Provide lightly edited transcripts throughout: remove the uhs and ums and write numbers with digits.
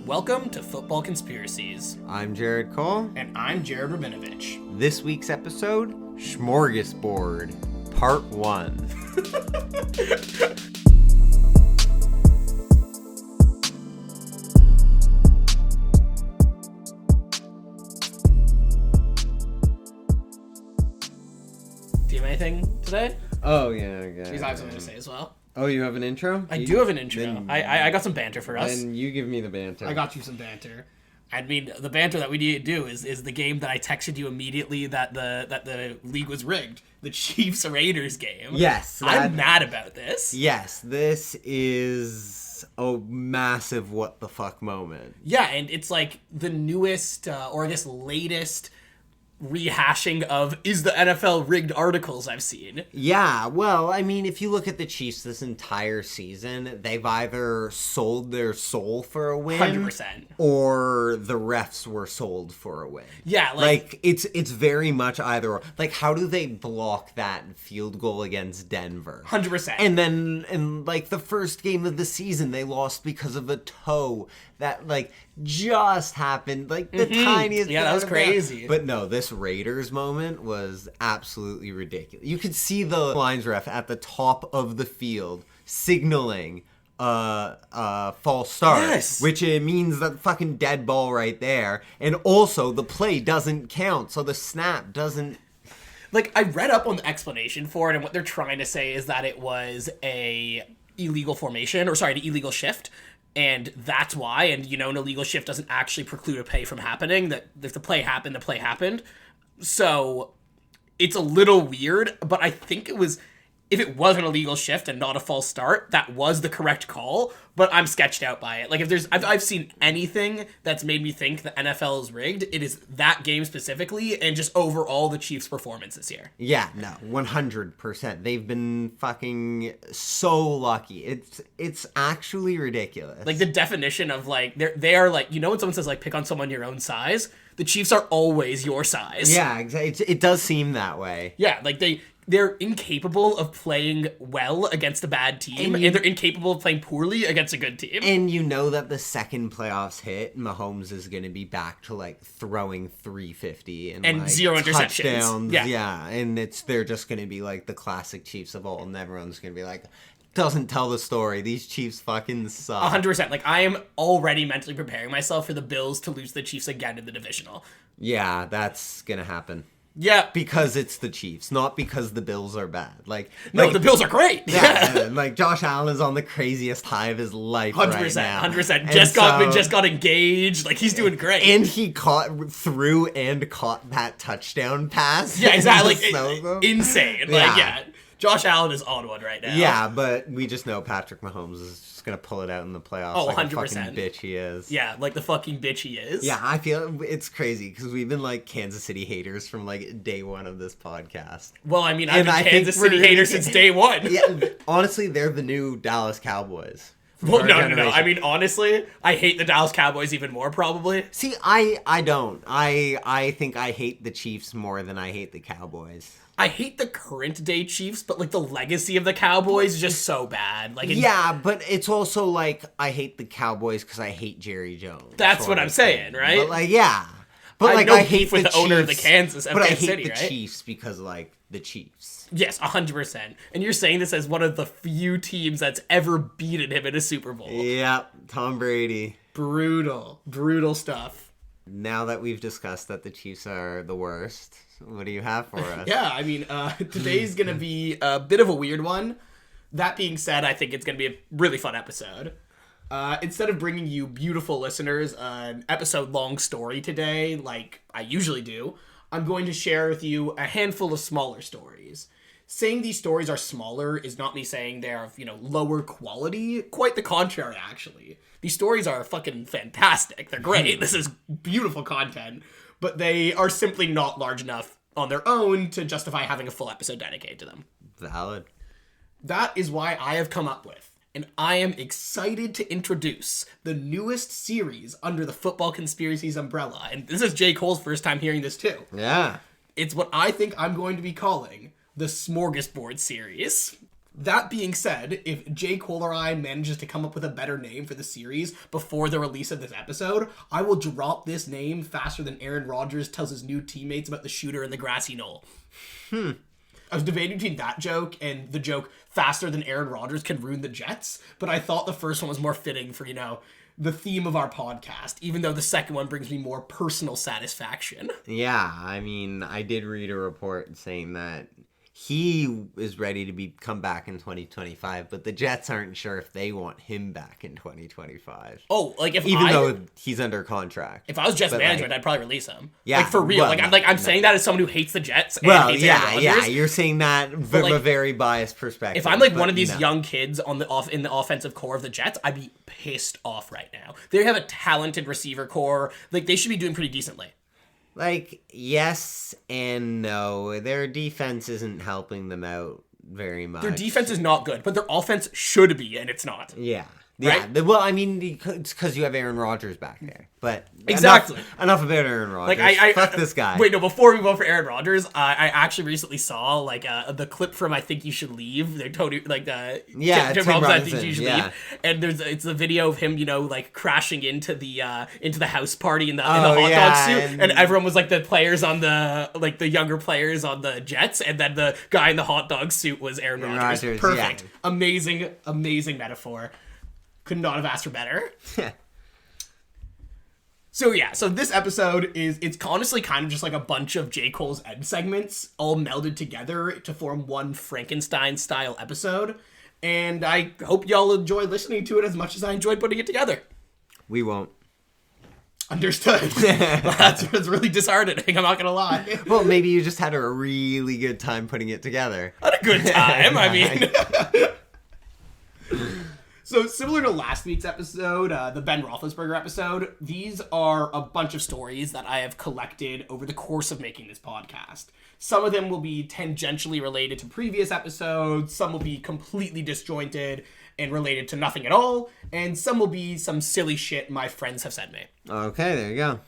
Welcome to Football Conspiracies. I'm Jared Cole. And I'm Jared Rabinovich. This week's episode, Smorgasbord, Part 1. Do you have anything today? Oh, yeah, okay. Because I have something to say as well. Oh, you have an intro? I do have an intro. Then, I got some banter for us. And you give me the banter. I got you some banter. I mean, the banter that we need to do is the game that I texted you immediately that the league was rigged. The Chiefs-Raiders game. Yes. I'm mad about this. Yes, this is a massive what the fuck moment. Yeah, and it's like the newest, or I guess latest, rehashing of is the NFL rigged articles I've seen. Yeah, well, I mean, if you look at the Chiefs this entire season, they've either sold their soul for a win 100%. or the refs were sold for a win. Yeah, like it's very much either or. Like, how do they block that field goal against Denver? 100%. And then in like the first game of the season, they lost because of a toe that like just happened, like the tiniest. Yeah, that was crazy. But no, this Raiders moment was absolutely ridiculous. You could see the lines ref at the top of the field signaling false start, yes, which it means that fucking dead ball right there, and also the play doesn't count, so the snap doesn't. Like, I read up on the explanation for it, and what they're trying to say is that it was an illegal shift. And that's why, and you know, an illegal shift doesn't actually preclude a play from happening, that if the play happened, the play happened. So, it's a little weird, but I think if it was an illegal shift and not a false start, that was the correct call, but I'm sketched out by it. Like, if I've seen anything that's made me think the NFL is rigged, it is that game specifically, and just overall the Chiefs' performance this year. Yeah, no, 100%. They've been fucking so lucky. It's actually ridiculous. Like, the definition of, like, they are, like, you know when someone says, like, pick on someone your own size? The Chiefs are always your size. Yeah, exactly. It does seem that way. Yeah, like, they're incapable of playing well against a bad team, and they're incapable of playing poorly against a good team. And you know that the second playoffs hit, Mahomes is going to be back to, like, throwing 350 and like, 0 interceptions. Touchdowns. Yeah, and they're just going to be, like, the classic Chiefs of old, and everyone's going to be like, doesn't tell the story. These Chiefs fucking suck. 100%. Like, I am already mentally preparing myself for the Bills to lose the Chiefs again in the divisional. Yeah, that's going to happen. Yeah. Because it's the Chiefs, not because the Bills are bad. No, the Bills are great. Yeah, like Josh Allen is on the craziest high of his life 100%, right now. 100%. Just got engaged. Like, he's doing great. And he caught that touchdown pass. Yeah, exactly. Insane. Like, yeah. Josh Allen is on one right now. Yeah, but we just know Patrick Mahomes is just going to pull it out in the playoffs. Oh, like 100%. a fucking bitch he is. Yeah, like the fucking bitch he is. Yeah, I feel it's crazy because we've been like Kansas City haters from like day one of this podcast. Well, I mean, I've been Kansas City hater since day one. Yeah, honestly, they're the new Dallas Cowboys. Well, no. I mean, honestly, I hate the Dallas Cowboys even more, probably. See, I don't. I think I hate the Chiefs more than I hate the Cowboys. I hate the current day Chiefs, but like the legacy of the Cowboys is just so bad. Like, yeah, but it's also like I hate the Cowboys because I hate Jerry Jones. That's what I'm saying, right? But like, yeah, but like no I hate with the owner of Chiefs, the Kansas City, the Chiefs because like the Chiefs. Yes, 100%. And you're saying this as one of the few teams that's ever beaten him in a Super Bowl. Yep, Tom Brady. Brutal stuff. Now that we've discussed that the Chiefs are the worst, what do you have for us? Yeah, I mean, today's going to be a bit of a weird one. That being said, I think it's going to be a really fun episode. Instead of bringing you beautiful listeners an episode-long story today, like I usually do, I'm going to share with you a handful of smaller stories. Saying these stories are smaller is not me saying they're of, lower quality. Quite the contrary, actually. These stories are fucking fantastic. They're great. This is beautiful content. But they are simply not large enough on their own to justify having a full episode dedicated to them. Valid. That is why I have come up with, and I am excited to introduce, the newest series under the Football Conspiracies umbrella. And this is J. Cole's first time hearing this too. Yeah. It's what I think I'm going to be calling the Smorgasbord series. That being said, if J. Cole or I manages to come up with a better name for the series before the release of this episode, I will drop this name faster than Aaron Rodgers tells his new teammates about the shooter in the grassy knoll. I was debating between that joke and the joke faster than Aaron Rodgers can ruin the Jets, but I thought the first one was more fitting for, the theme of our podcast, even though the second one brings me more personal satisfaction. Yeah, I mean, I did read a report saying that he is ready to come back in 2025, but the Jets aren't sure if they want him back in 2025. Oh, like even though he's under contract. If I was Jets management, I'd probably release him. Yeah, like for real. Well, I'm saying that as someone who hates the Jets. And hates Aaron Rodgers. You're saying that from a very biased perspective. If I'm like one of these young kids in the offensive core of the Jets, I'd be pissed off right now. They have a talented receiver core. Like they should be doing pretty decently. Like, yes and no. Their defense isn't helping them out very much. Their defense is not good, but their offense should be, and it's not. Yeah. Right? Yeah. Well, I mean, it's because you have Aaron Rodgers back there. But exactly. Enough about Aaron Rodgers. Like Fuck this guy. Wait, no. Before we vote for Aaron Rodgers, I actually recently saw the clip from "I Think You Should Leave." They're totally Tim Robinson, "I Think You Should Leave," and it's a video of him, crashing into the house party in the hot dog suit, and everyone was like the players on the younger players on the Jets, and then the guy in the hot dog suit was Aaron Rodgers. Perfect, amazing metaphor. Could not have asked for better. So this episode it's honestly kind of just like a bunch of J. Cole's end segments all melded together to form one Frankenstein-style episode. And I hope y'all enjoy listening to it as much as I enjoyed putting it together. We won't. Understood. That's really disheartening, I'm not gonna lie. Well, maybe you just had a really good time putting it together. I had a good time, I mean. So similar to last week's episode, the Ben Roethlisberger episode, these are a bunch of stories that I have collected over the course of making this podcast. Some of them will be tangentially related to previous episodes, some will be completely disjointed and related to nothing at all, and some will be some silly shit my friends have sent me. Okay, there you go.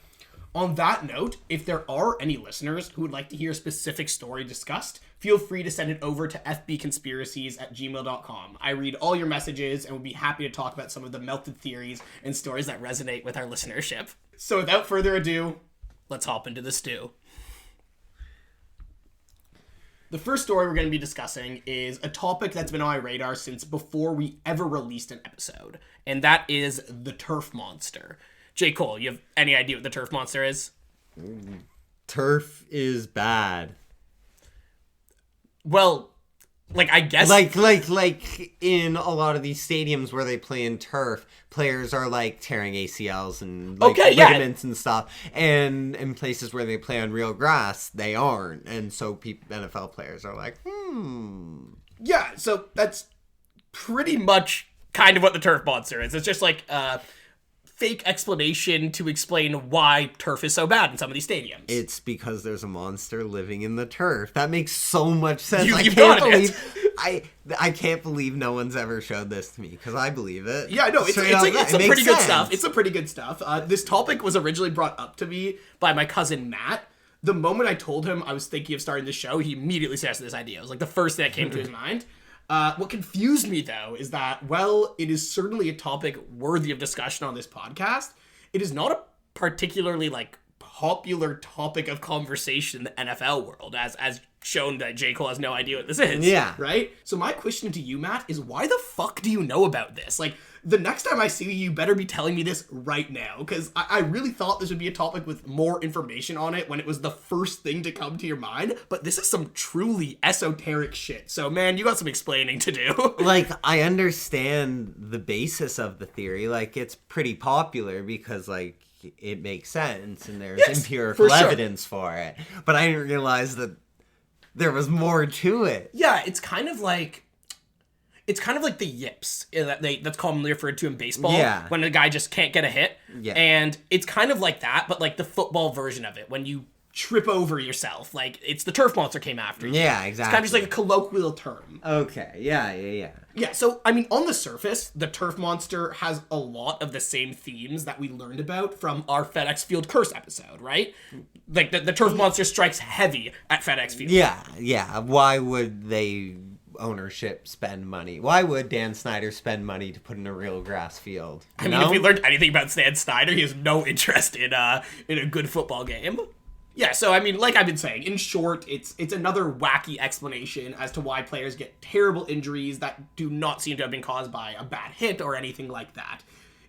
On that note, if there are any listeners who would like to hear a specific story discussed, feel free to send it over to fbconspiracies@gmail.com. I read all your messages and would be happy to talk about some of the melted theories and stories that resonate with our listenership. So without further ado, let's hop into the stew. The first story we're going to be discussing is a topic that's been on my radar since before we ever released an episode, and that is the turf monster. J. Cole, you have any idea what the turf monster is? Turf is bad. Well, I guess... Like in a lot of these stadiums where they play in turf, players are, tearing ACLs and, ligaments and stuff. And in places where they play on real grass, they aren't. And so NFL players are like, Yeah, so that's pretty much kind of what the turf monster is. It's just fake explanation to explain why turf is so bad in some of these stadiums. It's because there's a monster living in the turf. That makes so much sense. I can't believe no one's ever showed this to me, because I believe it. Yeah, no, it's pretty good stuff. It's some pretty good stuff. This topic was originally brought up to me by my cousin Matt. The moment I told him I was thinking of starting the show, he immediately suggested this idea. It was the first thing that came to his mind. What confused me, though, is that, while it is certainly a topic worthy of discussion on this podcast, it is not a particularly, popular topic of conversation in the NFL world, as shown that J. Cole has no idea what this is. Yeah. Right? So my question to you, Matt, is why the fuck do you know about this? The next time I see you better be telling me this right now, because I really thought this would be a topic with more information on it when it was the first thing to come to your mind, but this is some truly esoteric shit. So, man, you got some explaining to do. I understand the basis of the theory. It's pretty popular because, it makes sense and there's empirical evidence for it. But I didn't realize that there was more to it. Yeah, it's kind of like the yips that's commonly referred to in baseball. Yeah. When a guy just can't get a hit. Yeah. And it's kind of like that, but the football version of it. When you trip over yourself. It's the turf monster came after you. Yeah, exactly. It's kind of just a colloquial term. Okay, yeah. Yeah, so, on the surface, the turf monster has a lot of the same themes that we learned about from our FedEx Field curse episode, right? The turf monster strikes heavy at FedEx Field. Yeah. Why would they ownership spend money? Why would Dan Snyder spend money to put in a real grass field? I mean, if we learned anything about Dan Snyder, he has no interest in a good football game. Yeah, so I mean, like I've been saying, in short, it's another wacky explanation as to why players get terrible injuries that do not seem to have been caused by a bad hit or anything like that.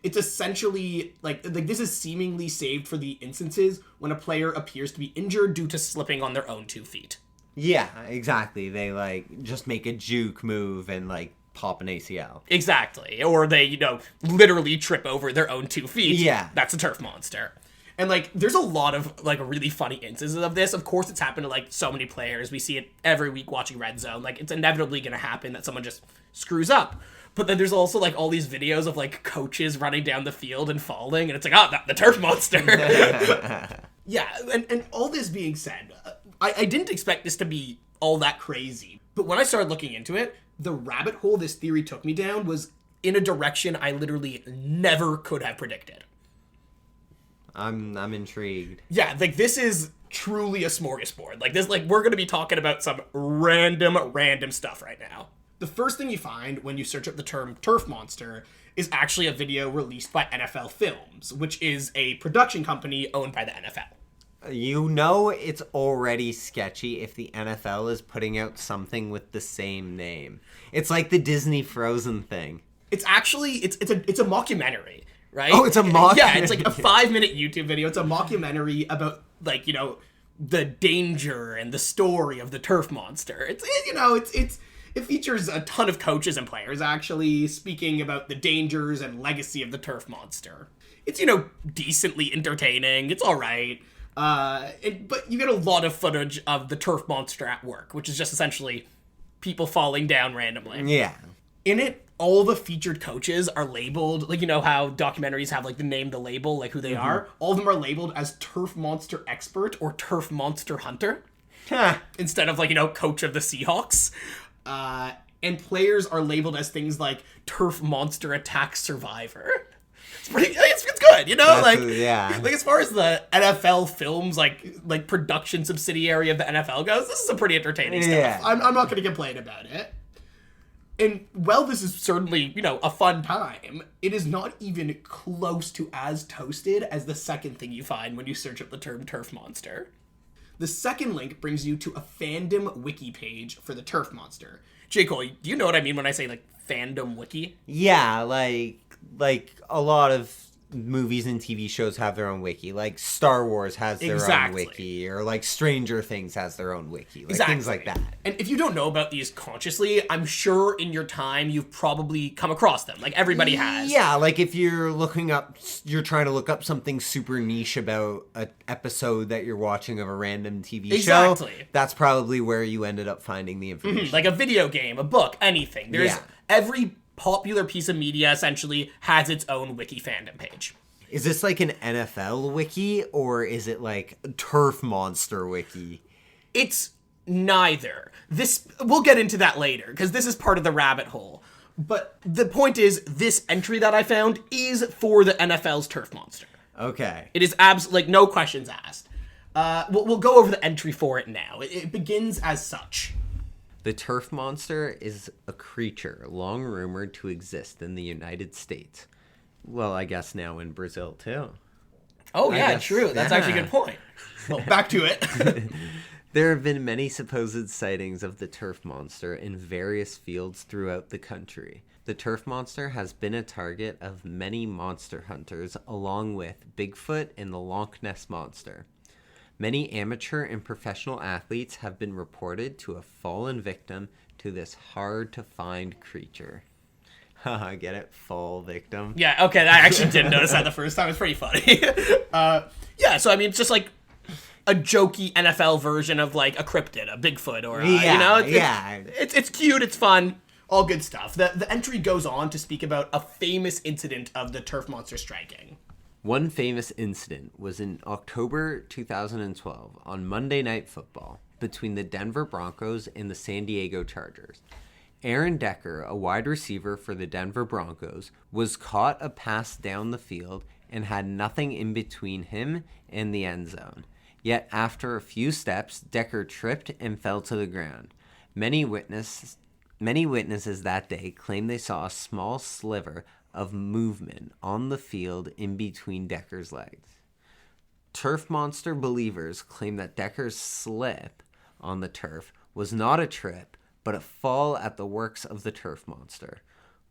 It's essentially, like this is seemingly saved for the instances when a player appears to be injured due to slipping on their own 2 feet. Yeah, exactly. They, like, just make a juke move and, like, pop an ACL. Exactly. Or they, literally trip over their own 2 feet. Yeah. That's a turf monster. And, like, there's a lot of, like, really funny instances of this. Of course, it's happened to, like, so many players. We see it every week watching Red Zone. Like, it's inevitably going to happen that someone just screws up. But then there's also, like, all these videos of, like, coaches running down the field and falling. And it's like, the turf monster. Yeah, and all this being said, I didn't expect this to be all that crazy. But when I started looking into it, the rabbit hole this theory took me down was in a direction I literally never could have predicted. I'm intrigued. Yeah, like, this is truly a smorgasbord. Like, this, like, we're going to be talking about some random stuff right now. The first thing you find when you search up the term turf monster is actually a video released by NFL Films, which is a production company owned by the NFL. It's already sketchy if the NFL is putting out something with the same name. It's like the Disney Frozen thing. It's actually, it's a mockumentary. Right? Oh, it's a mockumentary. Yeah, it's like a 5-minute YouTube video. It's a mockumentary about, like, the danger and the story of the turf monster. It features a ton of coaches and players, actually, speaking about the dangers and legacy of the turf monster. It's, decently entertaining. It's all right. But you get a lot of footage of the turf monster at work, which is just essentially people falling down randomly. Yeah. In it, all the featured coaches are labeled, like, how documentaries have, like, the label, like, who they are? All of them are labeled as turf monster expert or turf monster hunter. Instead of, like, coach of the Seahawks. And players are labeled as things like turf monster attack survivor. It's good, Yeah. Like, as far as the NFL Films, like production subsidiary of the NFL goes, this is a pretty entertaining stuff. I'm not going to complain about it. And while this is certainly, a fun time, it is not even close to as toasted as the second thing you find when you search up the term turf monster. The second link brings you to a fandom wiki page for the turf monster. J. Cole, do you know what I mean when I say, like, fandom wiki? Yeah, like a lot of movies and TV shows have their own wiki. Like Star Wars has their own wiki, or like Stranger Things has their own wiki. Like things like that. And if you don't know about these consciously, I'm sure in your time you've probably come across them. Like, everybody has. Yeah, like if you're trying to look up something super niche about an episode that you're watching of a random TV show, that's probably where you ended up finding the information. Like a video game, a book, anything. There's every popular piece of media essentially has its own wiki fandom page. Is this like an NFL wiki, or is it like a turf monster wiki? It's neither. We'll get into that later, because this is part of the rabbit hole. But the point is, this entry that I found is for the NFL's turf monster. Okay. It is like, no questions asked. We'll go over the entry for it now. It begins as such. The turf monster is a creature long rumored to exist in the United States. Well, I guess now in Brazil, too. Oh, yeah, true. That's actually a good point. Well, back to it. There have been many supposed sightings of the turf monster in various fields throughout the country. The turf monster has been a target of many monster hunters, along with Bigfoot and the Loch Ness Monster. Many amateur and professional athletes have been reported to have fallen victim to this hard-to-find creature. Haha, get it? Fall victim? Yeah, okay, I actually didn't notice that the first time. It's pretty funny. Yeah, so, I mean, it's just, like, a jokey NFL version of, like, a cryptid, a Bigfoot, or, It's cute, it's fun, all good stuff. The entry goes on to speak about a famous incident of the turf monster striking. One famous incident was in October 2012 on Monday Night Football between the Denver Broncos and the San Diego Chargers. Aaron Decker, a wide receiver for the Denver Broncos, was caught a pass down the field and had nothing in between him and the end zone. Yet after a few steps, Decker tripped and fell to the ground. Many witnesses Many witnesses that day claimed they saw a small sliver of movement on the field in between Decker's legs. Turf monster believers claim that Decker's slip on the turf was not a trip, but a fall at the works of the turf monster.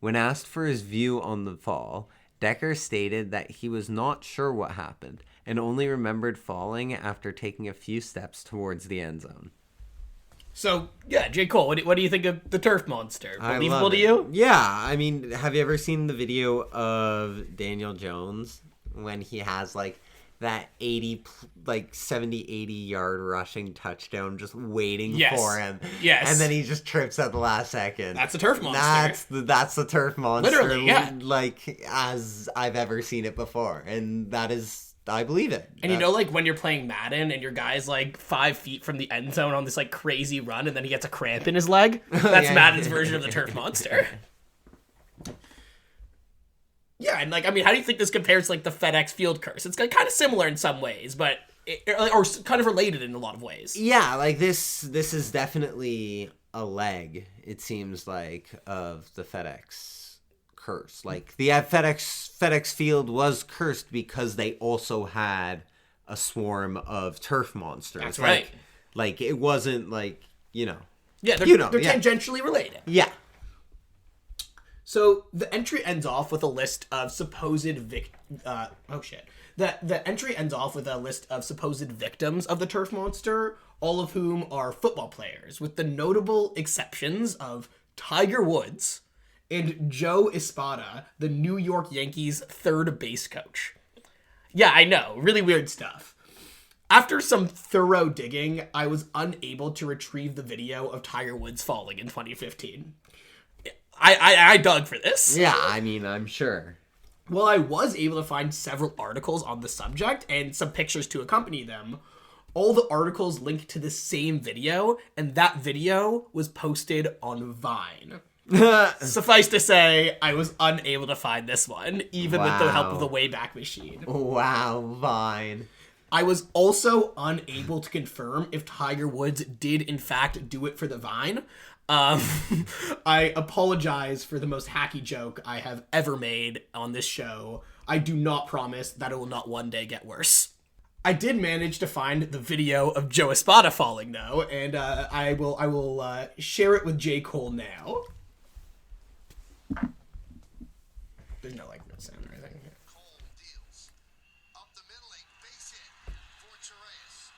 When asked for his view on the fall, Decker stated that he was not sure what happened and only remembered falling after taking a few steps towards the end zone. So, yeah, J. Cole, what do you think of the turf monster? Believable to you? Yeah, I mean, have you ever seen the video of Daniel Jones when he has, like, that 70, 80-yard rushing touchdown just waiting for him? Yes. And then he just trips at the last second. That's a turf monster. That's the turf monster. Literally, yeah. Like, as I've ever seen it before. And that is... I believe it. And you know, like, when you're playing Madden and your guy's, like, 5 feet from the end zone on this, like, crazy run and then he gets a cramp in his leg? That's Madden's version of the turf monster. Yeah, and, like, I mean, how do you think this compares to, like, the FedEx Field curse? It's kind of similar in some ways, but... or kind of related in a lot of ways. Yeah, like, this is definitely a leg, it seems like, of the FedEx curse. Like, the FedEx Field was cursed because they also had a swarm of turf monsters. That's right. Like it wasn't like, you know. Yeah, they're tangentially related. Yeah. So the entry ends off with a list of supposed The entry ends off with a list of supposed victims of the turf monster, all of whom are football players, with the notable exceptions of Tiger Woods and Joe Espada, the New York Yankees' third base coach. Yeah, I know. Really weird stuff. After some thorough digging, I was unable to retrieve the video of Tiger Woods falling in 2015. I dug for this. Yeah, I mean, I'm sure. Well, I was able to find several articles on the subject and some pictures to accompany them. All the articles linked to the same video, and that video was posted on Vine. Suffice to say, I was unable to find this one, even with the help of the Wayback Machine. Wow, Vine. I was also unable to confirm if Tiger Woods did in fact do it for the Vine. I apologize for the most hacky joke I have ever made on this show. I do not promise that it will not one day get worse. I did manage to find the video of Joe Espada falling, though, and I will share it with J. Cole now. There's no, like, real sound or anything. Cole deals. Up the middle, a base hit for Torres.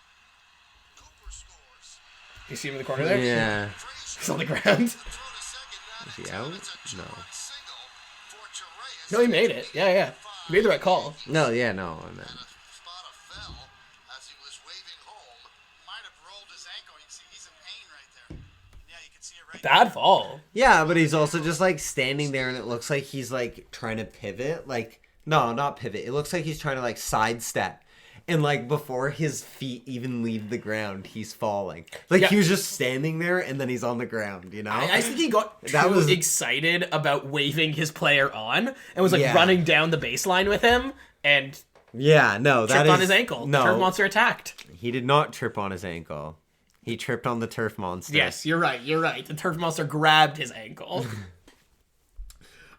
Cooper scores. You see him in the corner there? Yeah. He's on the ground. Is he out? No. No, he made it. Yeah. He made the right call. No, yeah, no, I meant. Bad fall. Yeah, but he's also just like standing there and it looks like he's like trying to pivot. Like, no, not pivot. It looks like he's trying to like sidestep. And like before his feet even leave the ground, he's falling. Like he was just standing there and then he's on the ground, you know? I think he got too excited about waving his player on and was like running down the baseline with him and tripped on his ankle. No, the turf monster attacked. He did not trip on his ankle. He tripped on the turf monster. Yes, you're right. The turf monster grabbed his ankle.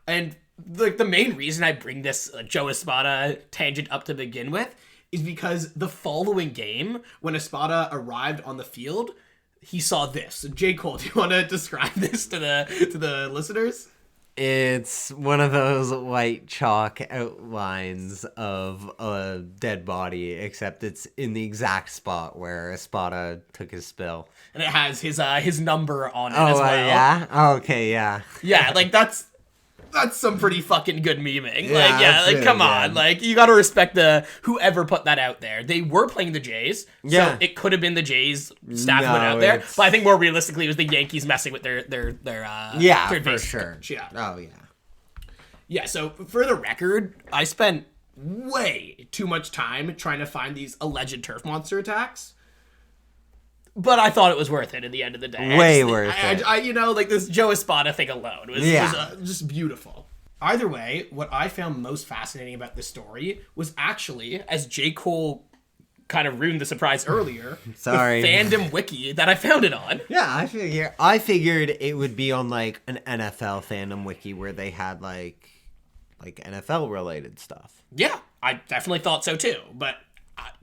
And the main reason I bring this Joe Espada tangent up to begin with is because the following game, when Espada arrived on the field, he saw this. J. Cole, do you want to describe this to the listeners? It's one of those white chalk outlines of a dead body, except it's in the exact spot where Espada took his spill. And it has his number on it as well. Yeah? Okay, yeah. Yeah, like that's some pretty fucking good memeing. Come on. Like, you gotta respect whoever put that out there. They were playing the Jays, so it could have been the Jays staff who went out there. But I think more realistically, it was the Yankees messing with their third for sure. Yeah. Oh, yeah. Yeah, so for the record, I spent way too much time trying to find these alleged turf monster attacks. But I thought it was worth it at the end of the day. Way worth it. Like this Joe Espada thing alone was just beautiful. Either way, what I found most fascinating about this story was actually, as J. Cole kind of ruined the surprise earlier. Sorry. The fandom wiki that I found it on. Yeah, I figured it would be on like an NFL fandom wiki where they had like NFL related stuff. Yeah, I definitely thought so too. But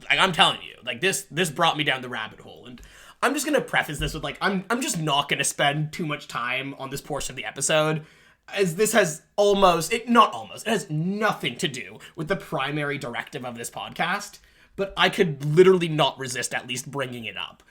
I'm telling you, like this brought me down the rabbit hole, and I'm just gonna preface this with like I'm just not gonna spend too much time on this portion of the episode, as this has it has nothing to do with the primary directive of this podcast. But I could literally not resist at least bringing it up.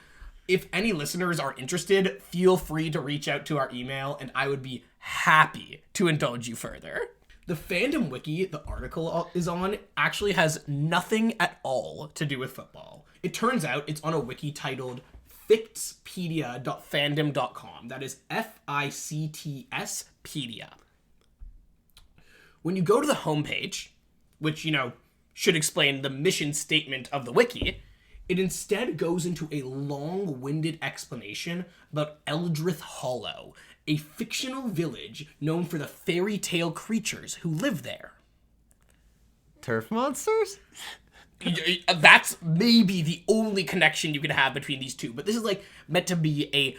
If any listeners are interested, feel free to reach out to our email, and I would be happy to indulge you further. The fandom wiki the article is on actually has nothing at all to do with football. It turns out it's on a wiki titled fictspedia.fandom.com. That is FICTSpedia. When you go to the homepage, which, should explain the mission statement of the wiki, it instead goes into a long-winded explanation about Eldrith Hollow, a fictional village known for the fairy tale creatures who live there. Turf monsters? That's maybe the only connection you could have between these two, but this is like meant to be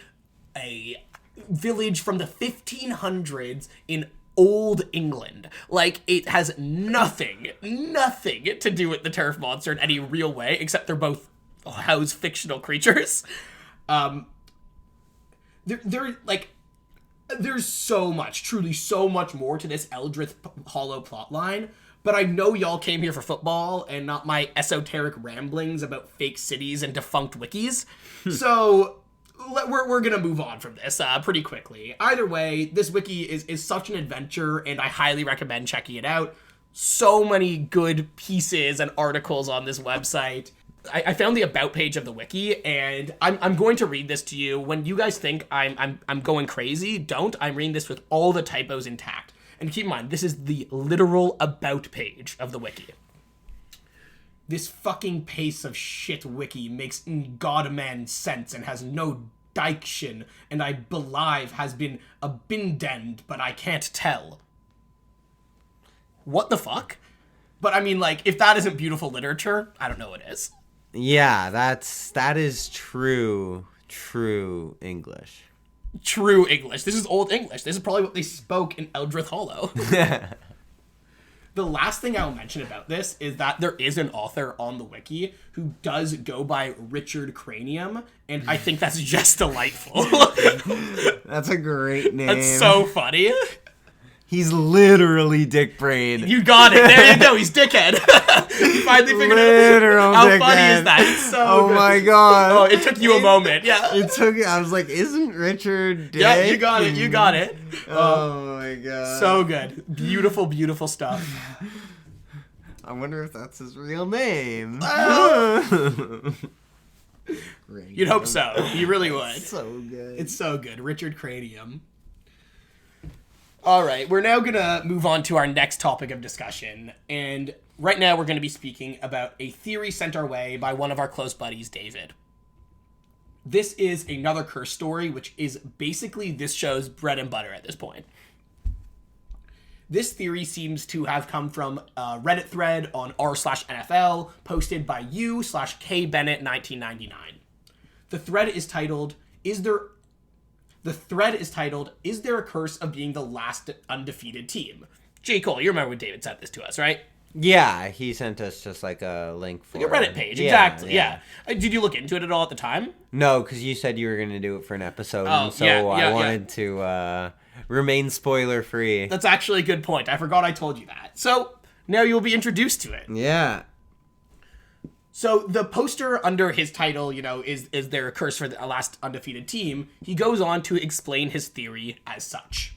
a village from the 1500s in Old England. Like, it has nothing to do with the turf monster in any real way, except they're both house fictional creatures. There's so much, truly so much more to this Eldrith Hollow plotline, but I know y'all came here for football and not my esoteric ramblings about fake cities and defunct wikis. So we're gonna move on from this pretty quickly. Either way, this wiki is such an adventure, and I highly recommend checking it out. So many good pieces and articles on this website. I found the about page of the wiki, and I'm going to read this to you. When you guys think I'm going crazy, don't. I'm reading this with all the typos intact. And keep in mind, this is the literal about page of the wiki. This fucking piece of shit wiki makes godman sense and has no diction, and I believe has been a bindend, but I can't tell. What the fuck? But I mean, like, if that isn't beautiful literature, I don't know what is. Yeah, that is true English. True English. This is Old English. This is probably what they spoke in Eldrith Hollow. The last thing I'll mention about this is that there is an author on the wiki who does go by Richard Cranium, and I think that's just delightful. That's a great name. That's so funny. He's literally Dick Brain. You got it. There you go. He's Dickhead. You finally figured it out. How funny is that? It's so good. My god. Oh, it took you a moment. Yeah. I was like, isn't Richard Dick? Yeah, you got it. You got it. Oh my god. So good. Beautiful, beautiful stuff. I wonder if that's his real name. You'd hope so. You really would. So good. It's so good. Richard Cranium. All right, we're now going to move on to our next topic of discussion. And right now we're going to be speaking about a theory sent our way by one of our close buddies, David. This is another curse story, which is basically this show's bread and butter at this point. This theory seems to have come from a Reddit thread on r/NFL posted by u/kbennett1999. The thread is titled, Is there a curse of being the last undefeated team? J. Cole, you remember when David sent this to us, right? Yeah, he sent us just like a link for like a Reddit page, exactly. Yeah. Did you look into it at all at the time? No, because you said you were going to do it for an episode, I wanted to remain spoiler free. That's actually a good point. I forgot I told you that. So now you'll be introduced to it. Yeah. So the poster under his title, is there a curse for the last undefeated team? He goes on to explain his theory as such.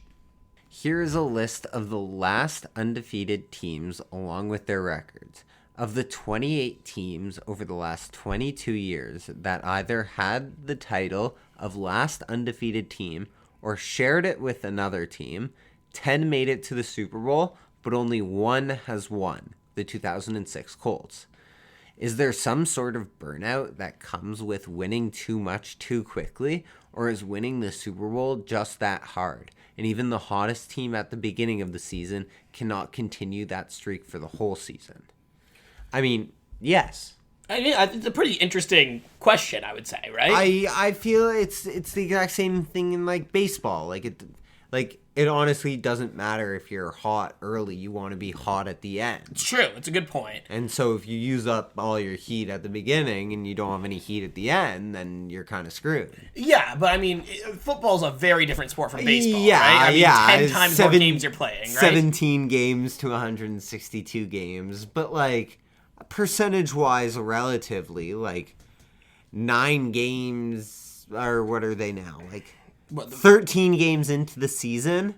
Here is a list of the last undefeated teams along with their records. Of the 28 teams over the last 22 years that either had the title of last undefeated team or shared it with another team, 10 made it to the Super Bowl, but only one has won, the 2006 Colts. Is there some sort of burnout that comes with winning too much too quickly, or is winning the Super Bowl just that hard? And even the hottest team at the beginning of the season cannot continue that streak for the whole season. I mean, yes. I mean, it's a pretty interesting question, I would say, right? I feel it's the exact same thing in like baseball. It honestly doesn't matter if you're hot early. You want to be hot at the end. It's true. It's a good point. And so if you use up all your heat at the beginning and you don't have any heat at the end, then you're kind of screwed. Yeah, but I mean, football's a very different sport from baseball, yeah, right? I mean, yeah. 10 times more games you're playing, right? 17 games to 162 games. But, like, percentage-wise, relatively, like, 9 games, or what are they now? Like, 13 games into the season.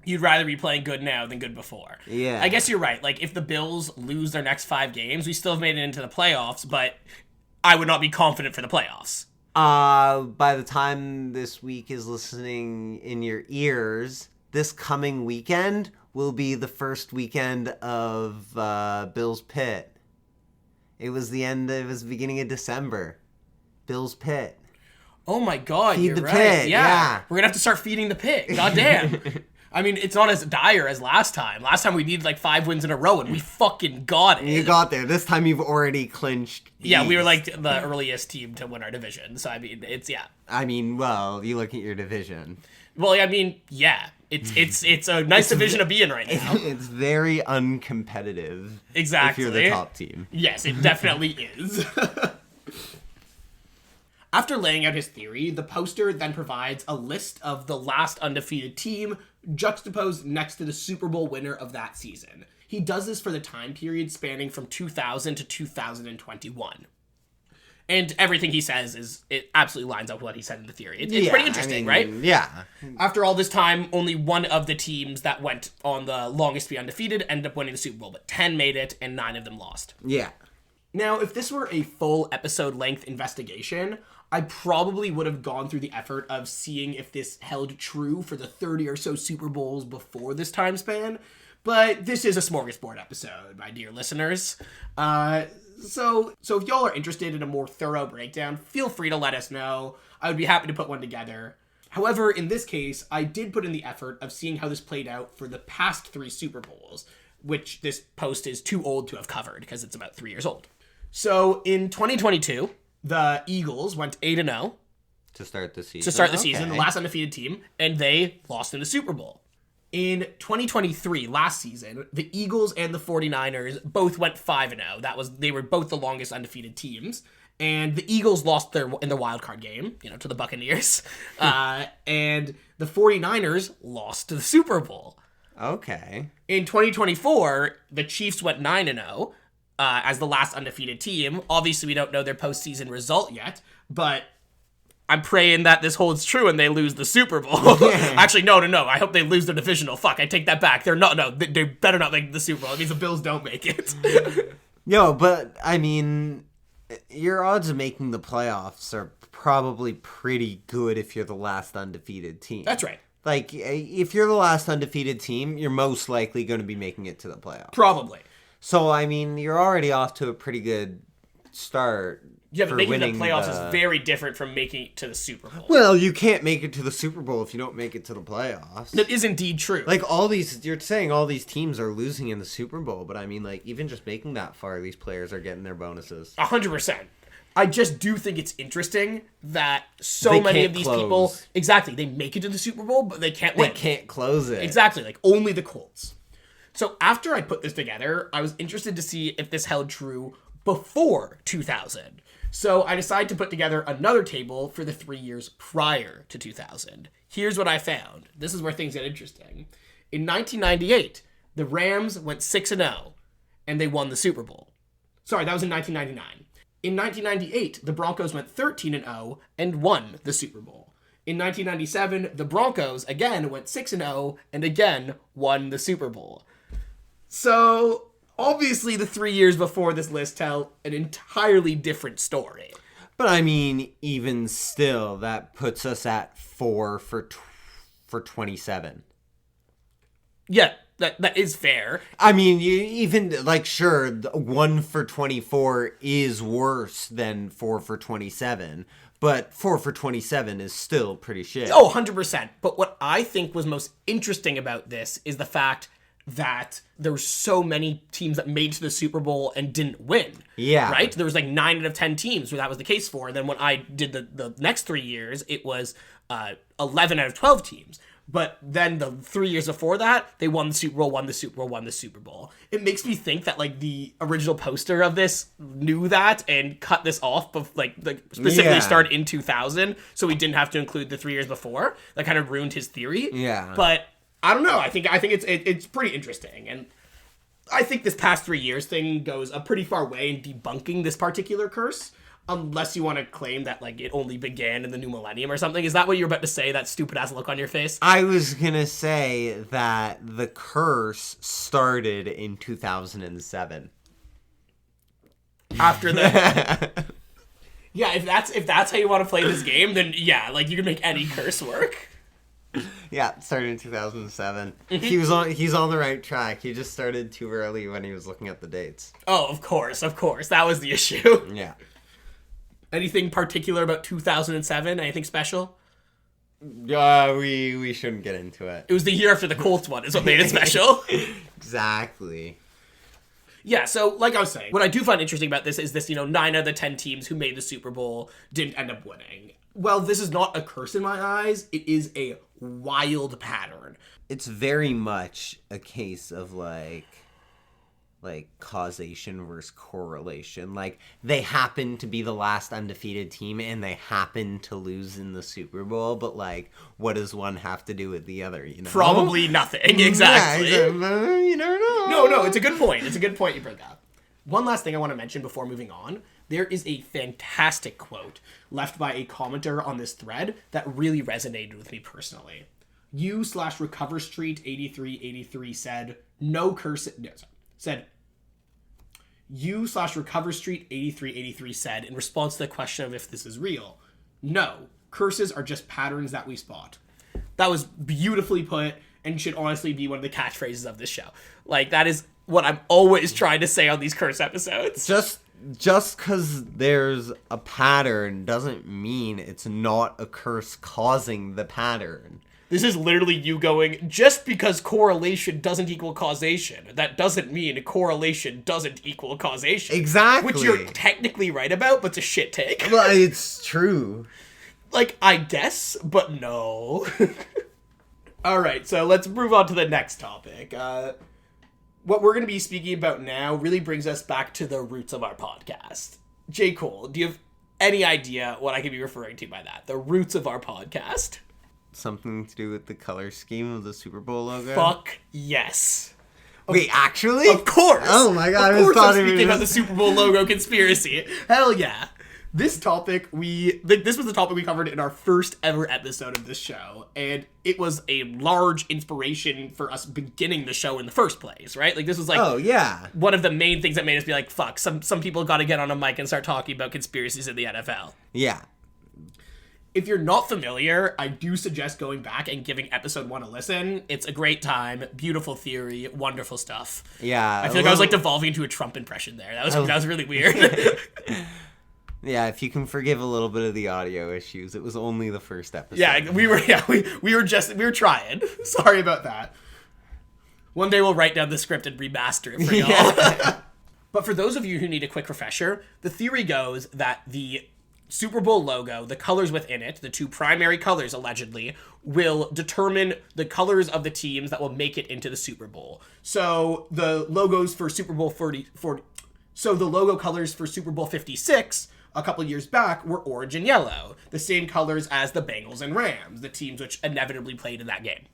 You'd rather be playing good now than good before. Yeah. I guess you're right. Like, if the Bills lose their next 5 games, we still have made it into the playoffs, but I would not be confident for the playoffs. By the time this week is listening in your ears, this coming weekend will be the first weekend of Bills Pitt. It was the beginning of December. Bills Pitt. Oh my God, Feed you're the right. pit, Yeah. yeah. We're going to have to start feeding the pit. God damn. I mean, it's not as dire as last time. Last time we needed like 5 wins in a row, and we fucking got it. You got there. This time you've already clinched. Yeah, we were like the earliest team to win our division. So, I mean, yeah. I mean, well, you look at your division. Well, I mean, yeah. It's a nice division to be in right now. It's very uncompetitive. Exactly. If you're the top team. Yes, it definitely is. After laying out his theory, the poster then provides a list of the last undefeated team juxtaposed next to the Super Bowl winner of that season. He does this for the time period spanning from 2000 to 2021. And everything he says it absolutely lines up with what he said in the theory. It's pretty interesting, right? Yeah. After all this time, only one of the teams that went on the longest to be undefeated ended up winning the Super Bowl, but 10 made it and 9 of them lost. Yeah. Now, if this were a full episode-length investigation, I probably would have gone through the effort of seeing if this held true for the 30 or so Super Bowls before this time span, but this is a smorgasbord episode, my dear listeners. So if y'all are interested in a more thorough breakdown, feel free to let us know. I would be happy to put one together. However, in this case, I did put in the effort of seeing how this played out for the past 3 Super Bowls, which this post is too old to have covered because it's about 3 years old. So in 2022, the Eagles went 8-0 to start the season. The last undefeated team, and they lost in the Super Bowl. In 2023, last season, the Eagles and the 49ers both went 5-0. They were both the longest undefeated teams, and the Eagles lost in the wild card game, to the Buccaneers, and the 49ers lost to the Super Bowl. Okay. In 2024, the Chiefs went 9-0. As the last undefeated team. Obviously, we don't know their postseason result yet, but I'm praying that this holds true and they lose the Super Bowl. Actually, no. I hope they lose the divisional. Fuck, I take that back. They better not make the Super Bowl. It means the Bills don't make it. But, I mean, your odds of making the playoffs are probably pretty good if you're the last undefeated team. That's right. Like, if you're the last undefeated team, you're most likely going to be making it to the playoffs. Probably. So, I mean, you're already off to a pretty good start. Yeah, but making the playoffs is very different from making it to the Super Bowl. Well, you can't make it to the Super Bowl if you don't make it to the playoffs. That is indeed true. Like, you're saying all these teams are losing in the Super Bowl, but I mean, like, even just making that far, these players are getting their bonuses. 100%. I just do think it's interesting that so many of these people... Exactly, they make it to the Super Bowl, but they can't win. They can't close it. Exactly, like, only the Colts. So after I put this together, I was interested to see if this held true before 2000. So I decided to put together another table for the 3 years prior to 2000. Here's what I found. This is where things get interesting. In 1998, the Rams went 6-0, and they won the Super Bowl. Sorry, that was in 1999. In 1998, the Broncos went 13-0 and won the Super Bowl. In 1997, the Broncos again went 6-0 and again won the Super Bowl. So, obviously, the 3 years before this list tell an entirely different story. But, I mean, even still, that puts us at 4 for 27. Yeah, that is fair. I mean, sure, 1 for 24 is worse than 4 for 27. But 4 for 27 is still pretty shit. Oh, 100%. But what I think was most interesting about this is the fact that there were so many teams that made it to the Super Bowl and didn't win. Yeah. Right? There was like 9 out of 10 teams where that was the case for. And then when I did the next 3 years, it was 11 out of 12 teams. But then the 3 years before that, they won the Super Bowl, won the Super Bowl, won the Super Bowl. It makes me think that like the original poster of this knew that and cut this off, but like specifically started in 2000, so we didn't have to include the 3 years before. That kind of ruined his theory. Yeah. But I don't know. I think it's pretty interesting, and I think this past 3 years thing goes a pretty far way in debunking this particular curse. Unless you want to claim that, like, it only began in the new millennium or something. Is that what you're about to say, that stupid-ass look on your face? I was gonna say that the curse started in 2007. After the... Yeah, if that's how you want to play this game, then yeah, like, you can make any curse work. Yeah, it started in 2007. He's on the right track. He just started too early when he was looking at the dates. Oh, of course. That was the issue. Yeah. Anything particular about 2007? Anything special? We shouldn't get into it. It was the year after the Colts one is what made it special. Exactly. Yeah, so like I was saying, what I do find interesting about this is this, 9 out of the 10 teams who made the Super Bowl didn't end up winning. Well, this is not a curse in my eyes. It is a wild pattern. It's very much a case of like causation versus correlation. Like, they happen to be the last undefeated team and they happen to lose in the Super Bowl, but like, what does one have to do with the other, Probably nothing. Exactly. Yeah, you never know. No, it's a good point. It's a good point you bring up. One last thing I want to mention before moving on. There is a fantastic quote left by a commenter on this thread that really resonated with me personally. U/Recover Street 8383 said, U/Recover Street 8383 said, in response to the question of if this is real, no, curses are just patterns that we spot. That was beautifully put and should honestly be one of the catchphrases of this show. Like, that is what I'm always trying to say on these curse episodes. Just because there's a pattern doesn't mean it's not a curse causing the pattern. This is literally you going, just because correlation doesn't equal causation, that doesn't mean correlation doesn't equal causation. Exactly. Which you're technically right about, but it's a shit take. Well, it's true. Like, I guess, but no. Alright, so let's move on to the next topic. What we're going to be speaking about now really brings us back to the roots of our podcast. J. Cole, do you have any idea what I could be referring to by that? The roots of our podcast? Something to do with the color scheme of the Super Bowl logo? Fuck yes. Wait, actually? Of course. Oh my god, of course I'm speaking about the Super Bowl logo conspiracy. Hell yeah. This topic, this was the topic we covered in our first ever episode of this show, and it was a large inspiration for us beginning the show in the first place, right? Like, this was like, oh yeah, one of the main things that made us be like, fuck, some people gotta get on a mic and start talking about conspiracies in the NFL. Yeah. If you're not familiar, I do suggest going back and giving episode 1 a listen. It's a great time, beautiful theory, wonderful stuff. Yeah. I feel like I was like devolving into a Trump impression there. That was really weird. Yeah, if you can forgive a little bit of the audio issues, it was only the first episode. Yeah, we were trying. Sorry about that. One day we'll write down the script and remaster it for y'all. Yeah. But for those of you who need a quick refresher, the theory goes that the Super Bowl logo, the colors within it, the 2 primary colors allegedly, will determine the colors of the teams that will make it into the Super Bowl. So the logos for Super Bowl 40 so the logo colors for Super Bowl 56 a couple years back were orange and yellow, the same colors as the Bengals and Rams, the teams which inevitably played in that game.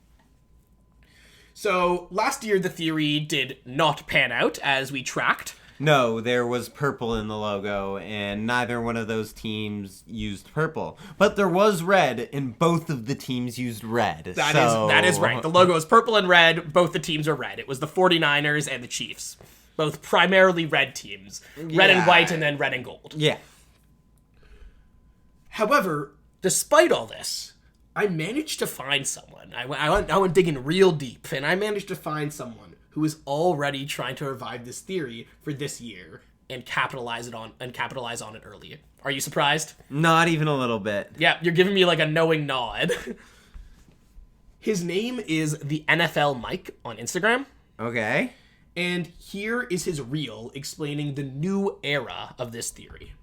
So last year the theory did not pan out as we tracked. No, there was purple in the logo, and neither one of those teams used purple. But there was red, and both of the teams used red. That is right. The logo is purple and red. Both the teams are red. It was the 49ers and the Chiefs. Both primarily red teams. Red and white, and then red and gold. Yeah. However, despite all this, I managed to find someone. I went digging real deep, and I managed to find someone who is already trying to revive this theory for this year and capitalize on it early. Are you surprised? Not even a little bit. Yeah, you're giving me like a knowing nod. His name is the NFL Mike on Instagram. Okay. And here is his reel explaining the new era of this theory.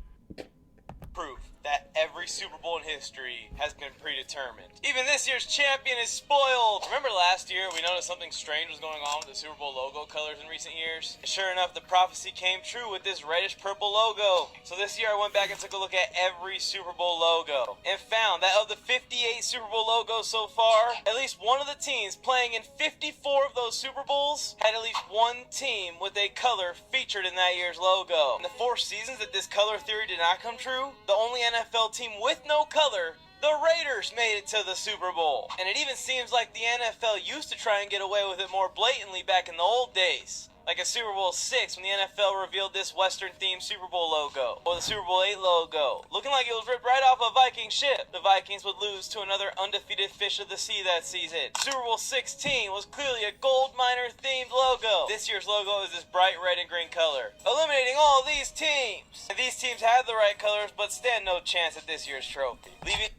Proof that every Super Bowl in history has been predetermined. Even this year's champion is spoiled. Remember last year we noticed something strange was going on with the Super Bowl logo colors in recent years? And sure enough, the prophecy came true with this reddish purple logo. So this year I went back and took a look at every Super Bowl logo and found that of the 58 Super Bowl logos so far, at least one of the teams playing in 54 of those Super Bowls had at least one team with a color featured in that year's logo. In the 4 seasons that this color theory did not come true, the only NFL team with no color, the Raiders, made it to the Super Bowl. And it even seems like the NFL used to try and get away with it more blatantly back in the old days. Like at Super Bowl 6 when the NFL revealed this Western-themed Super Bowl logo. Or the Super Bowl 8 logo. Looking like it was ripped right off a Viking ship. The Vikings would lose to another undefeated fish of the sea that season. Super Bowl 16 was clearly a gold miner-themed logo. This year's logo is this bright red and green color, eliminating all these teams. And these teams have the right colors, but stand no chance at this year's trophy. Leaving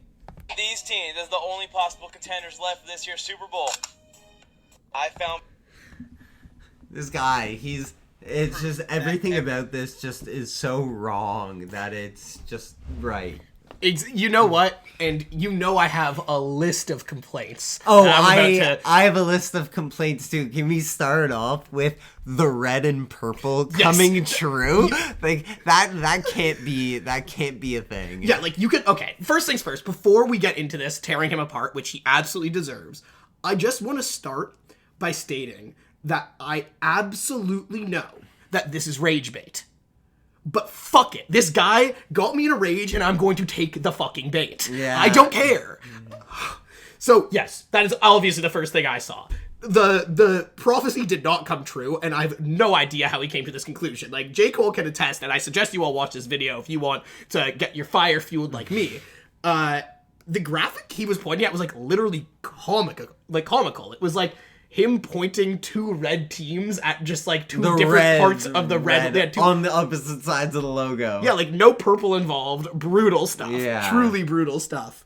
these teams as the only possible contenders left for this year's Super Bowl. I found... This guy, it's just, everything about this just is so wrong that it's just right. You know what? And you know I have a list of complaints. Oh, I have a list of complaints too. Can we start off with the red and purple coming true? Like that can't be a thing. Yeah, like you could. Okay, first things first. Before we get into this tearing him apart, which he absolutely deserves, I just want to start by stating that I absolutely know that this is rage bait. But fuck it. This guy got me in a rage and I'm going to take the fucking bait. Yeah. I don't care. So, yes, that is obviously the first thing I saw. The prophecy did not come true, and I have no idea how he came to this conclusion. Like, J. Cole can attest, and I suggest you all watch this video if you want to get your fire fueled like me. The graphic he was pointing at was, like, literally comical. It was, like, him pointing 2 red teams at just like 2 different parts of the red. They had 2 on the opposite sides of the logo. Yeah, like no purple involved. Brutal stuff. Yeah. Truly brutal stuff.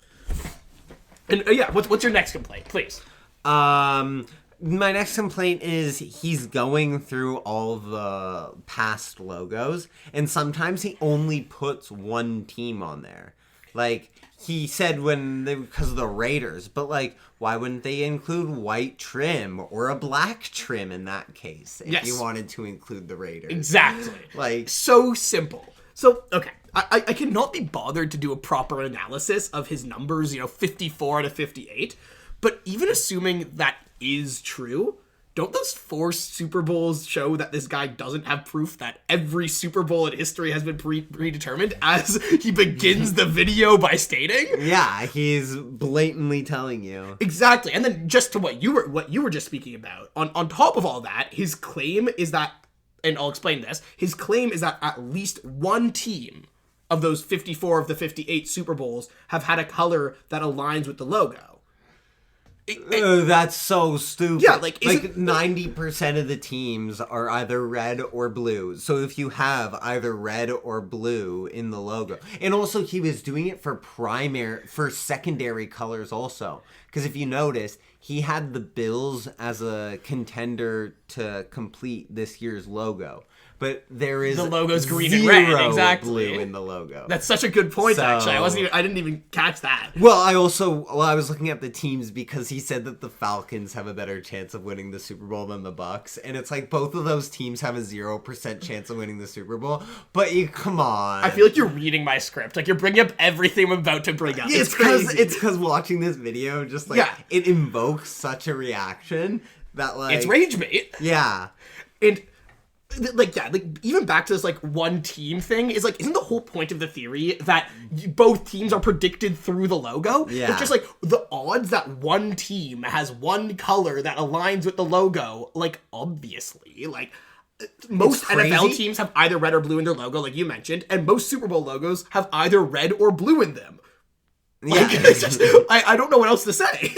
And yeah, what's your next complaint, please? My next complaint is he's going through all the past logos, and sometimes he only puts one team on there. Like, he said because of the Raiders, but like, why wouldn't they include white trim or a black trim in that case if you wanted to include the Raiders? Exactly. Like, so simple. So, okay, I cannot be bothered to do a proper analysis of his numbers, 54 out of 58, but even assuming that is true, don't those 4 Super Bowls show that this guy doesn't have proof that every Super Bowl in history has been predetermined, as he begins the video by stating? Yeah, he's blatantly telling you. Exactly. And then just to what you were just speaking about, on top of all that, his claim is that, and I'll explain this, his claim is that at least one team of those 54 of the 58 Super Bowls have had a color that aligns with the logo. That's so stupid. Yeah, like 90% of the teams are either red or blue. So if you have either red or blue in the logo, and also he was doing it for secondary colors also, because if you notice, he had the Bills as a contender to complete this year's logo. But there is the logo's green and red, exactly. Blue in the logo. That's such a good point, actually. I didn't even catch that. Well, I was looking at the teams because he said that the Falcons have a better chance of winning the Super Bowl than the Bucks, and it's like both of those teams have a 0% chance of winning the Super Bowl. But come on, I feel like you're reading my script. Like you're bringing up everything I'm about to bring up. Yeah, it's because watching this video just it invokes such a reaction that it's rage bait. Yeah, and. Like even back to this one team thing is isn't the whole point of the theory that both teams are predicted through the logo? Yeah. It's just the odds that one team has one color that aligns with the logo, obviously, most NFL teams have either red or blue in their logo, like you mentioned, and most Super Bowl logos have either red or blue in them. Yeah. It's just, I don't know what else to say.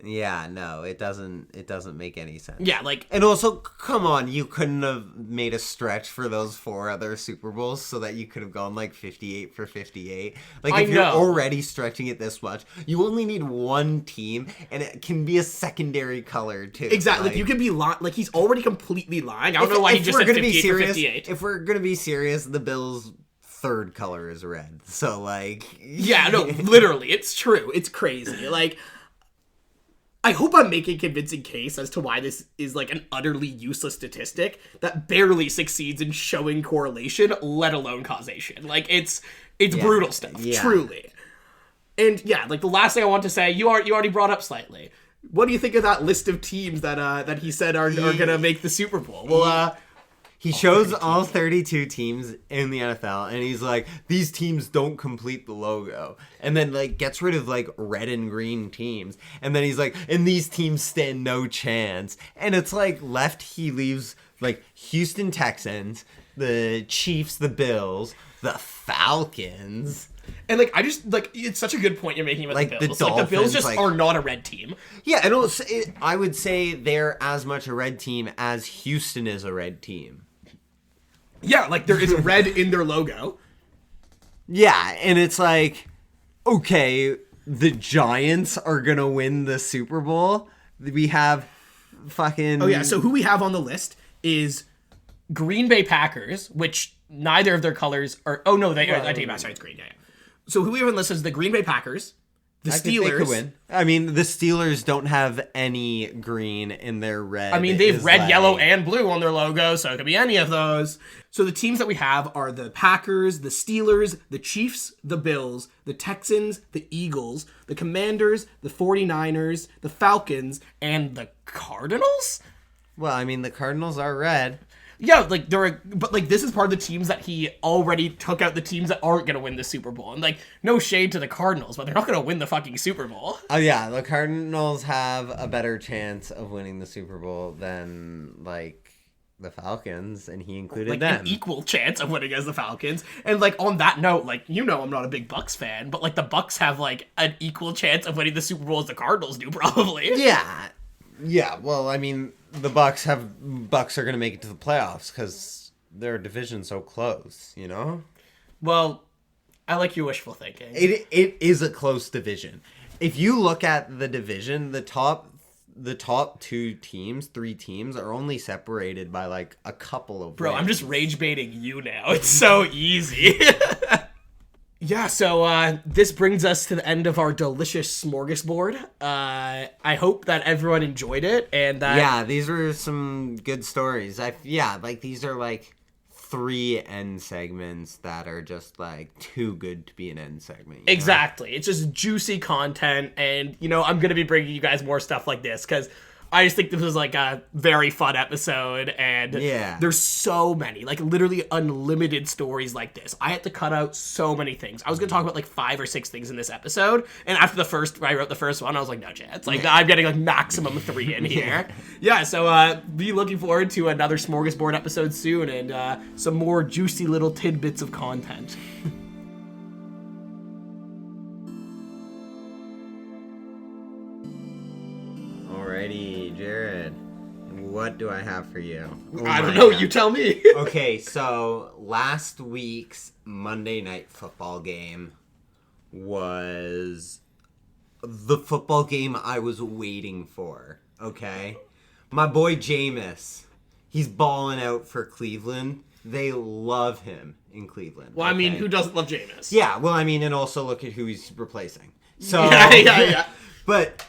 Yeah, no, it doesn't make any sense. Yeah, like... And also, come on, you couldn't have made a stretch for those 4 other Super Bowls so that you could have gone, like, 58 for 58. Like, if you're already stretching it this much, you only need one team, and it can be a secondary color, too. Exactly. Like, you could be lying. Like, he's already completely lying. I don't know why he just said 58 for 58. If we're gonna be serious, the Bills' third color is red. So, like... Yeah, no, literally, it's true. It's crazy. Like... I hope I'm making a convincing case as to why this is like an utterly useless statistic that barely succeeds in showing correlation, let alone causation. Like, it's brutal stuff, truly. And yeah, like the last thing I want to say, you already brought up slightly. What do you think of that list of teams that he said are gonna make the Super Bowl? Well, he shows all 32 teams in the NFL, and he's like, these teams don't complete the logo. And then, like, gets rid of, like, red and green teams. And then he's like, and these teams stand no chance. And it's like, he leaves, like, Houston Texans, the Chiefs, the Bills, the Falcons. And, like, it's such a good point you're making about the Bills. The Dolphins, the Bills just are not a red team. Yeah, and also, I would say they're as much a red team as Houston is a red team. Yeah, like, there is red in their logo. Yeah, and it's like, okay, the Giants are gonna win the Super Bowl. We have fucking... Oh, yeah, so who we have on the list is Green Bay Packers, which neither of their colors are... Oh, no, I take it back. Sorry, it's green. Yeah. So who we have on the list is the Green Bay Packers, the Steelers... They could win. I mean, the Steelers don't have any green in their red. I mean, they have red, yellow, and blue on their logo, so it could be any of those. So the teams that we have are the Packers, the Steelers, the Chiefs, the Bills, the Texans, the Eagles, the Commanders, the 49ers, the Falcons, and the Cardinals? Well, I mean, the Cardinals are red. Yeah, like, but, like, this is part of the teams that he already took out the teams that aren't going to win the Super Bowl. And, like, no shade to the Cardinals, but they're not going to win the fucking Super Bowl. Oh, yeah, the Cardinals have a better chance of winning the Super Bowl than, like, the Falcons, and he included them. An equal chance of winning as the Falcons. And, like, on that note, like, you know I'm not a big Bucks fan, but, like, the Bucks have, like, an equal chance of winning the Super Bowl as the Cardinals do, probably. Yeah. Yeah, well, I mean... The Bucks are going to make it to the playoffs because their division's so close, you know? Well, I like your wishful thinking. It is a close division. If you look at the division, the top 3 teams are only separated by like a couple of Bro, wins. I'm just rage baiting you now. It's so easy. Yeah, so this brings us to the end of our delicious smorgasbord. I hope that everyone enjoyed it, and that... Yeah, these were some good stories. These are like 3 end segments that are just like too good to be an end segment. Exactly. It's just juicy content, and, you know, I'm going to be bringing you guys more stuff like this, because... I just think this was, like, a very fun episode, and there's so many, like, literally unlimited stories like this. I had to cut out so many things. I was going to talk about, like, 5 or 6 things in this episode, and after I wrote the first one, I was like, no chance. Like, I'm getting, like, maximum 3 in here. So be looking forward to another Smorgasbord episode soon, and some more juicy little tidbits of content. Alrighty, Jared. What do I have for you? I don't know. You tell me. Okay, so last week's Monday Night Football game was the football game I was waiting for. Okay? My boy Jameis, he's balling out for Cleveland. They love him in Cleveland. Well, I mean, who doesn't love Jameis? Yeah, well, I mean, and also look at who he's replacing. So, yeah. But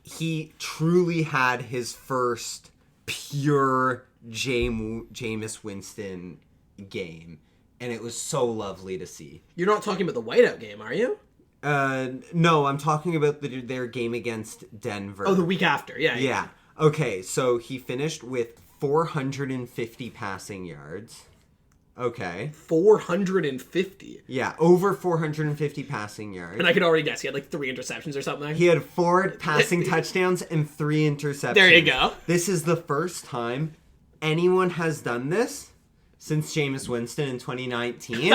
he truly had his first pure Jameis Winston game, and it was so lovely to see. You're not talking about the whiteout game, are you? No, I'm talking about their game against Denver. Oh, the week after, yeah. Okay, so he finished with 450 passing yards. Okay. 450? Yeah, over 450 passing yards. And I could already guess, he had like 3 interceptions or something. He had 4 passing touchdowns and 3 interceptions. There you go. This is the first time anyone has done this since Jameis Winston in 2019.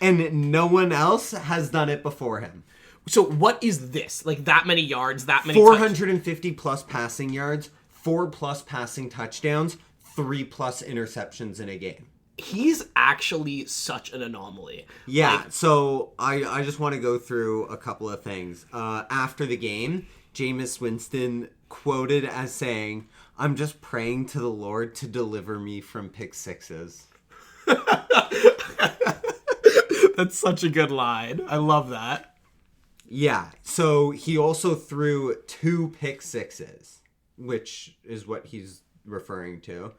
And no one else has done it before him. So what is this? Like, that many yards, that many 450 plus passing yards, 4 plus passing touchdowns, 3 plus interceptions in a game. He's actually such an anomaly. Yeah, Like, so I just want to go through a couple of things. After the game, Jameis Winston quoted as saying, "I'm just praying to the Lord to deliver me from pick sixes." That's such a good line. I love that. Yeah, so he also threw 2 pick sixes, which is what he's referring to.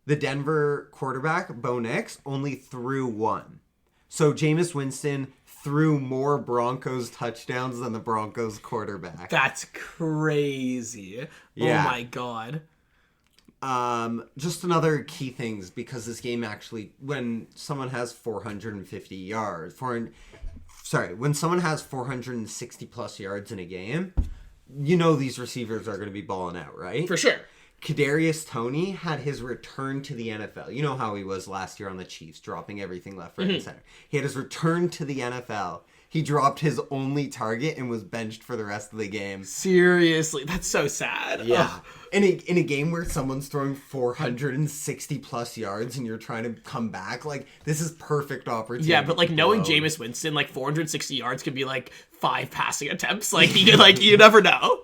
The Denver quarterback, Bo Nix, only threw 1. So Jameis Winston threw more Broncos touchdowns than the Broncos quarterback. That's crazy. Yeah. Oh my god. Just another key things, because this game actually, when someone has 450 yards, when someone has 460 plus yards in a game, you know these receivers are going to be balling out, right? For sure. Kadarius Toney had his return to the NFL. You know how he was last year on the Chiefs, dropping everything left, right, and center. He had his return to the NFL. He dropped his only target and was benched for the rest of the game. Seriously, that's so sad. Yeah. Ugh. In a game where someone's throwing 460 plus yards and you're trying to come back, like, this is perfect opportunity. Yeah, but like knowing Jameis Winston, like 460 yards could be like 5 passing attempts. Like he could, like, you never know.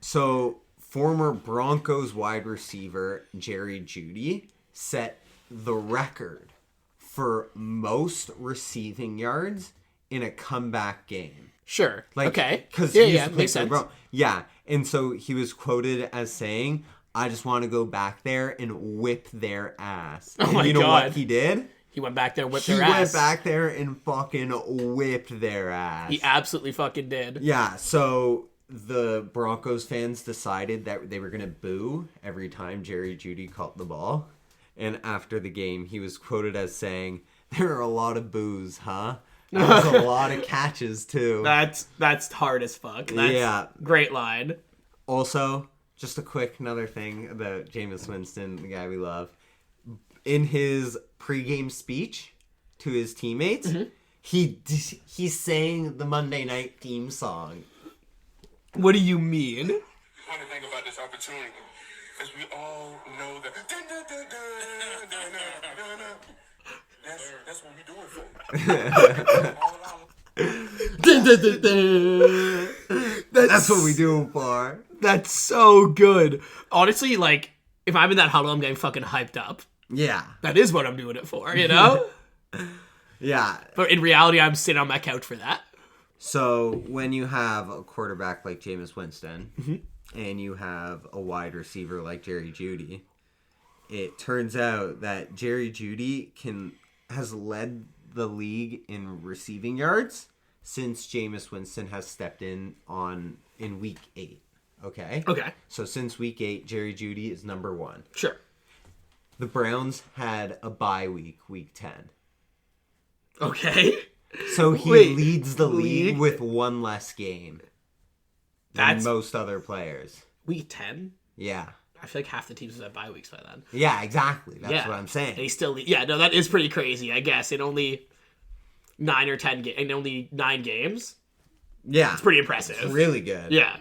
So former Broncos wide receiver Jerry Jeudy set the record for most receiving yards in a comeback game. Sure. Like, okay. Because Makes sense. Yeah, and so he was quoted as saying, "I just want to go back there and whip their ass." Oh and my you know God. what he did? He went back there, whipped He their ass. went back there and fucking whipped their ass. He absolutely fucking did. Yeah, so the Broncos fans decided that they were going to boo every time Jerry Jeudy caught the ball. And after the game, he was quoted as saying, "There are a lot of boos, huh? There's a lot of catches, too." That's hard as fuck. That's Yeah. Great line. Also, just a quick another thing about Jameis Winston, the guy we love. In his pregame speech to his teammates, he sang the Monday Night theme song. What do you mean? Funny thing about this opportunity is we all know that that's what we do it for. That's what we do it for. That's so good. Honestly, like, if I'm in that huddle, I'm getting fucking hyped up. Yeah. That is what I'm doing it for, you know? Yeah. But in reality, I'm sitting on my couch for that. So when you have a quarterback like Jameis Winston and you have a wide receiver like Jerry Jeudy, it turns out that Jerry Jeudy has led the league in receiving yards since Jameis Winston has stepped in week 8. Okay? Okay. So since week 8, Jerry Jeudy is number 1. Sure. The Browns had a bye week 10. Okay. So he leads the league with 1 less game than most other players. Week 10? Yeah. I feel like half the teams have had bye weeks by then. Yeah, exactly. That's what I'm saying. And he still... Yeah, no, that is pretty crazy, I guess. In only 9 or 10 games... In only 9 games? Yeah. It's pretty impressive. It's really good. Yeah.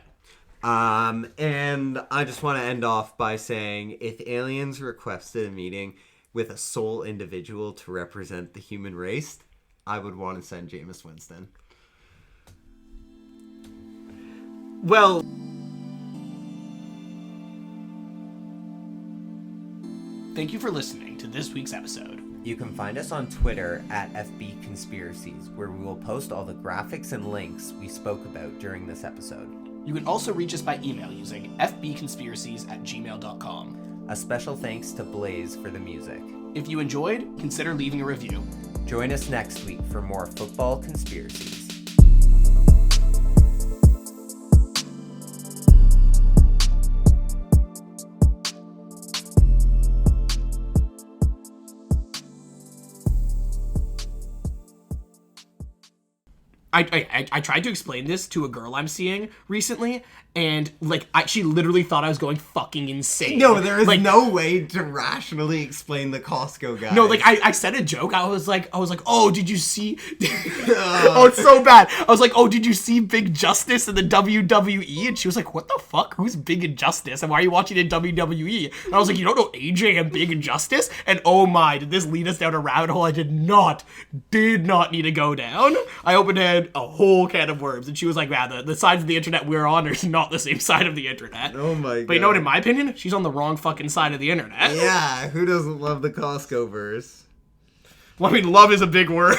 And I just want to end off by saying, if aliens requested a meeting with a sole individual to represent the human race, I would want to send Jameis Winston. Well... Thank you for listening to this week's episode. You can find us on Twitter at FB Conspiracies, where we will post all the graphics and links we spoke about during this episode. You can also reach us by email using fbconspiracies@gmail.com. A special thanks to Blaze for the music. If you enjoyed, consider leaving a review. Join us next week for more football conspiracies. I tried to explain this to a girl I'm seeing recently, and like she literally thought I was going fucking insane. No, there is like, no way to rationally explain the Costco guy. No, like I said a joke. I was like, oh, did you see? Oh, it's so bad. I was like, oh, did you see Big Justice in the WWE? And she was like, what the fuck? Who's Big Injustice? And why are you watching it in WWE? And I was like, you don't know AJ and Big Injustice? And oh my, did this lead us down a rabbit hole I did not need to go down. I opened a whole can of worms, and she was like, man, the sides of the internet we're on are not the same side of the internet. Oh my god. But you know what, in my opinion, she's on the wrong fucking side of the internet. Yeah, who doesn't love the Costco verse? Well, I mean, love is a big word.